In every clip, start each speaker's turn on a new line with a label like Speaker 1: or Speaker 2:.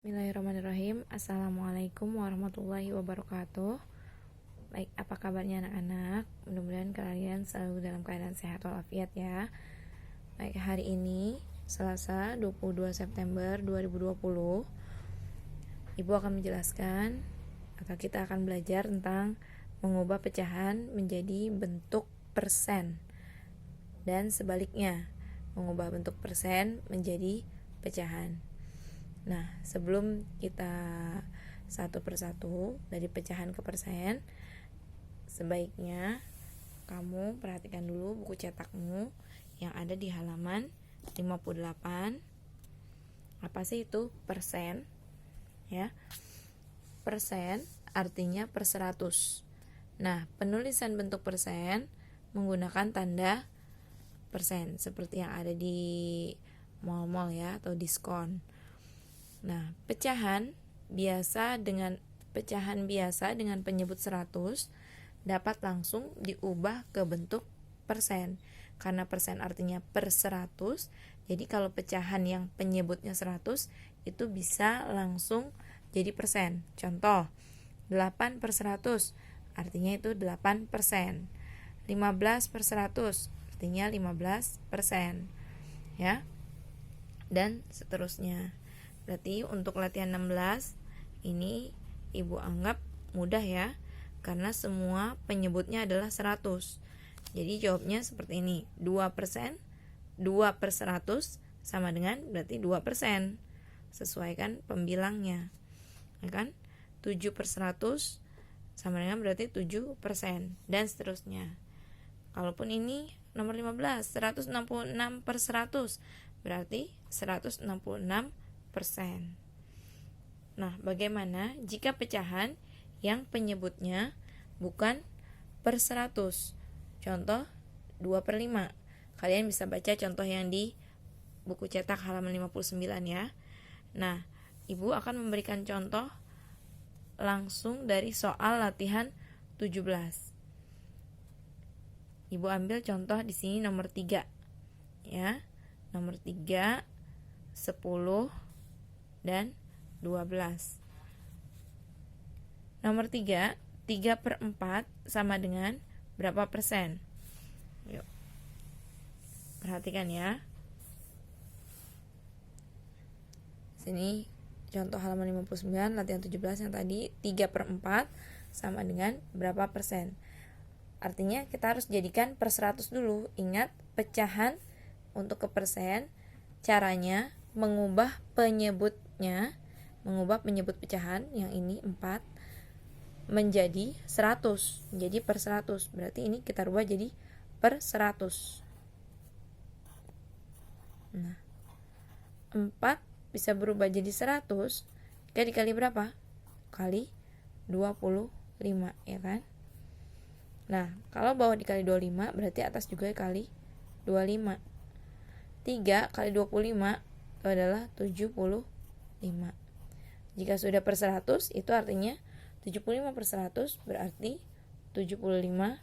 Speaker 1: Bismillahirrahmanirrahim. Assalamualaikum warahmatullahi wabarakatuh. Baik, apa kabarnya anak-anak? Mudah-mudahan kalian selalu dalam keadaan sehat walafiat ya. Baik, hari ini Selasa 22 September 2020, Ibu akan menjelaskan atau kita akan belajar tentang mengubah pecahan menjadi bentuk persen dan sebaliknya, mengubah bentuk persen menjadi pecahan. Nah, sebelum kita satu persatu dari pecahan ke persen, sebaiknya kamu perhatikan dulu buku cetakmu yang ada di halaman 58. Apa sih itu persen? Ya. Persen artinya per 100. Nah, penulisan bentuk persen menggunakan tanda persen seperti yang ada di mall-mall ya, atau diskon. Nah, pecahan biasa dengan penyebut 100 dapat langsung diubah ke bentuk persen. Karena persen artinya per 100, jadi kalau pecahan yang penyebutnya 100 itu bisa langsung jadi persen. Contoh, 8 per 100 artinya itu 8%. 15 per 100 artinya 15%. Ya. Dan seterusnya. Berarti untuk latihan 16 ini Ibu anggap mudah ya, karena semua penyebutnya adalah 100. Jadi jawabnya seperti ini, 2%, 2 per 100 sama dengan berarti 2%. Sesuaikan pembilangnya, ya kan? 7 per 100 sama dengan berarti 7%, dan seterusnya. Kalaupun ini nomor 15, 166 per 100 berarti 166%. Nah, bagaimana jika pecahan yang penyebutnya bukan per 100? Contoh 2 per 5. Kalian bisa baca contoh yang di buku cetak halaman 59 ya. Nah, Ibu akan memberikan contoh langsung dari soal latihan 17. Ibu ambil contoh di sini nomor 3. Ya. Nomor 3, 10 dan 12. Nomor 3, 3 per 4 sama dengan berapa persen? Yuk, perhatikan ya. Sini contoh halaman 59 latihan 17 yang tadi, 3 per 4 sama dengan berapa persen? Artinya kita harus jadikan per 100 dulu. Ingat, pecahan untuk ke persen, caranya mengubah penyebut pecahan yang ini 4 menjadi 100, jadi per 100. Berarti ini kita rubah jadi per 100. Nah, 4 bisa berubah jadi 100, jika dikali berapa? Kali 25, ya kan? Nah, kalau bawah dikali 25 berarti atas juga kali 25. 3 kali 25 itu adalah 75. Jika sudah per 100, itu artinya 75 per 100 berarti 75%.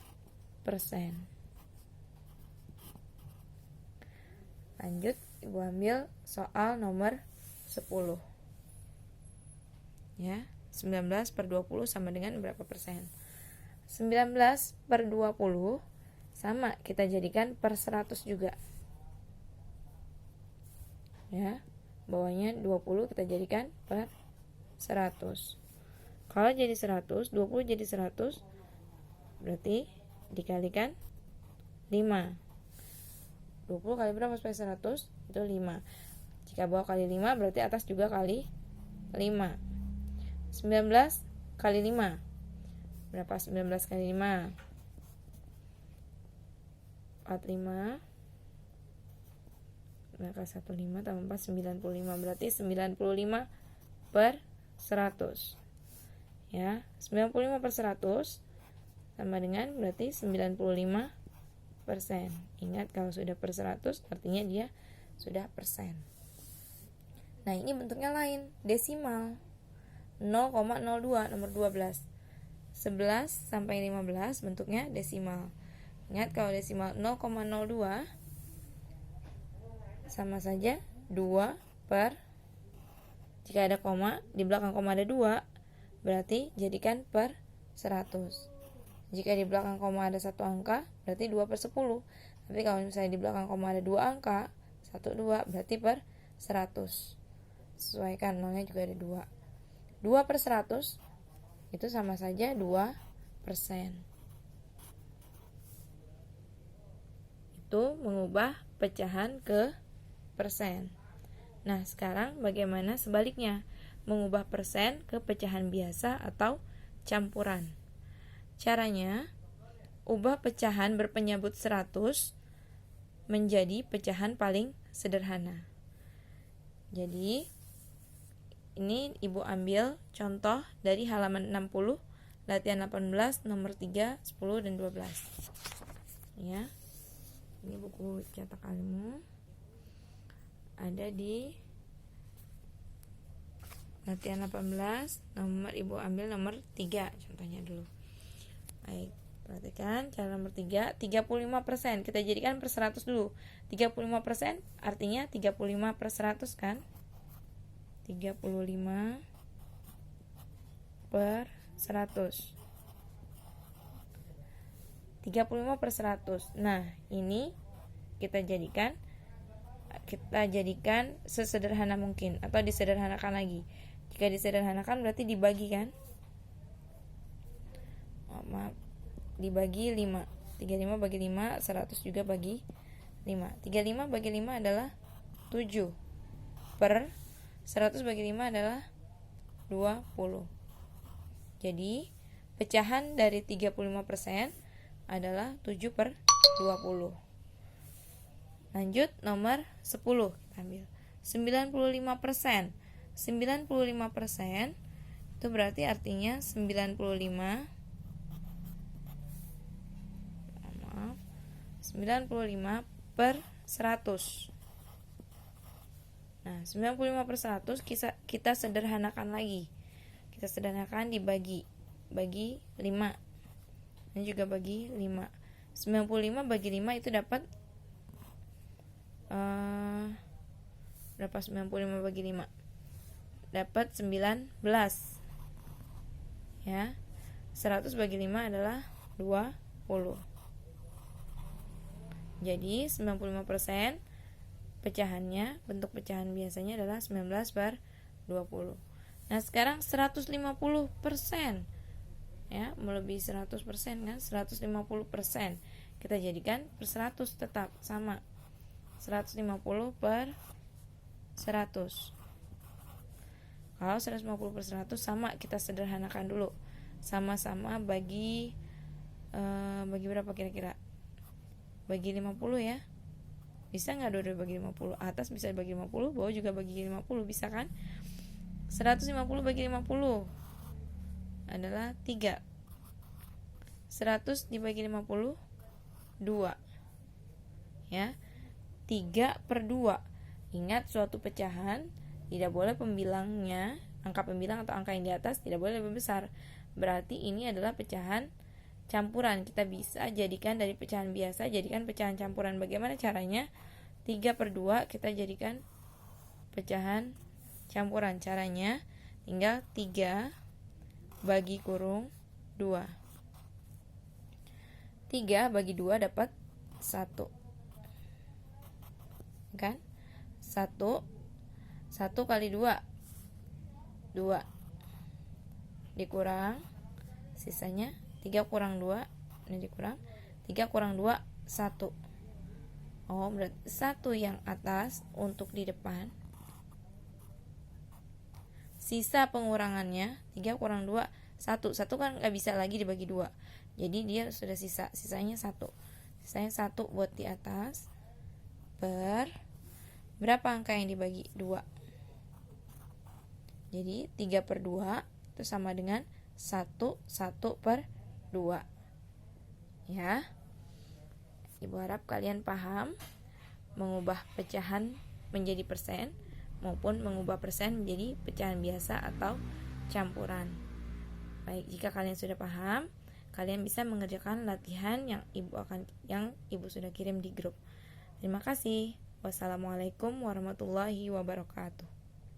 Speaker 1: Lanjut, Ibu ambil soal nomor 10. Ya, 19 per 20 sama dengan berapa persen? 19 per 20 sama, kita jadikan per 100 juga. Ya, bawahnya 20 kita jadikan per 100. Kalau jadi 100, 20 jadi 100, berarti dikalikan 5. 20 kali berapa supaya 100? Itu 5. Jika bawah kali 5 berarti atas juga kali 5. 19 kali 5. Berapa 19 kali 5? 45. Maka 15 tambah 4, 95. Berarti 95 per 100. Ya, 95 per 100 sama dengan berarti 95%. Ingat, kalau sudah per 100 artinya dia sudah persen. Nah, ini bentuknya lain, desimal. 0,02 nomor 12. 11 sampai 15 bentuknya desimal. Ingat, kalau desimal 0,02 sama saja 2 per Jika ada koma, di belakang koma ada 2, berarti jadikan per 100. Jika di belakang koma ada 1 angka, berarti 2 per 10. Tapi kalau misalnya di belakang koma ada 2 angka, 1, 2, berarti per 100. Sesuaikan, nolnya juga ada 2. 2 per 100 itu sama saja 2%. Itu mengubah pecahan ke persen. Nah, sekarang bagaimana sebaliknya? Mengubah persen ke pecahan biasa atau campuran. Caranya, ubah pecahan berpenyebut 100 menjadi pecahan paling sederhana. Jadi, ini Ibu ambil contoh dari halaman 60, latihan 18, nomor 3, 10, dan 12. Ya. Ini buku cetak ilmu. Ada di latihan 18, nomor Ibu ambil nomor 3 contohnya dulu. Baik, perhatikan cara nomor 3, 35%. Kita jadikan per 100 dulu. 35% artinya 35 per 100 kan? 35 per 100. 35 per 100. Nah, ini kita jadikan sesederhana mungkin atau disederhanakan lagi. Jika disederhanakan berarti dibagi kan? Dibagi 5. 35 bagi 5, 100 juga bagi 5. 35 bagi 5 adalah 7. Per 100 bagi 5 adalah 20. Jadi, pecahan dari 35% adalah 7 per 20. Lanjut nomor 10 kita ambil 95%. 95% itu berarti artinya 95 per 100. Nah, 95 per 100 kita sederhanakan lagi. Kita sederhanakan dibagi 5. Dan juga bagi 5. 95 bagi 5 itu dapat berapa? 95 bagi 5 dapat 19. Ya. 100 bagi 5 adalah 20. Jadi 95% pecahannya, bentuk pecahan biasanya adalah 19 per 20. Nah, sekarang 150%. Ya, melebihi 100% kan? 150%. Kita jadikan per 100 tetap sama. 150 per 100. Kalau 150 per 100 sama, kita sederhanakan dulu. Sama-sama bagi berapa kira-kira? Bagi 50 ya. Bisa nggak dua-dua bagi 50? Atas bisa bagi 50, bawah juga bagi 50, bisa kan? 150 bagi 50 adalah 3. 100 dibagi 50 2. Ya. 3 per 2. Ingat, suatu pecahan tidak boleh pembilangnya, angka pembilang atau angka yang di atas tidak boleh lebih besar. Berarti ini adalah pecahan campuran. Kita bisa jadikan dari pecahan biasa, jadikan pecahan campuran. Bagaimana caranya? 3 per 2 kita jadikan pecahan campuran. Caranya tinggal 3 bagi kurung 2. 3 bagi 2 dapat 1. Kan? 1 kali 2 2 dikurang sisanya 3 kurang 2, ini dikurang 3 kurang 2 1. Oh, berarti 1 yang atas untuk di depan. Sisa pengurangannya 3 kurang 2 1. 1 kan gak bisa lagi dibagi 2. Jadi dia sudah sisanya 1. Sisanya 1 buat di atas. Per berapa angka yang dibagi 2? Jadi 3 per 2 itu sama dengan 1 per 2. Ya. Ibu harap kalian paham mengubah pecahan menjadi persen maupun mengubah persen menjadi pecahan biasa atau campuran. Baik, jika kalian sudah paham, kalian bisa mengerjakan latihan yang ibu sudah kirim di grup. Terima kasih. Wassalamualaikum warahmatullahi wabarakatuh.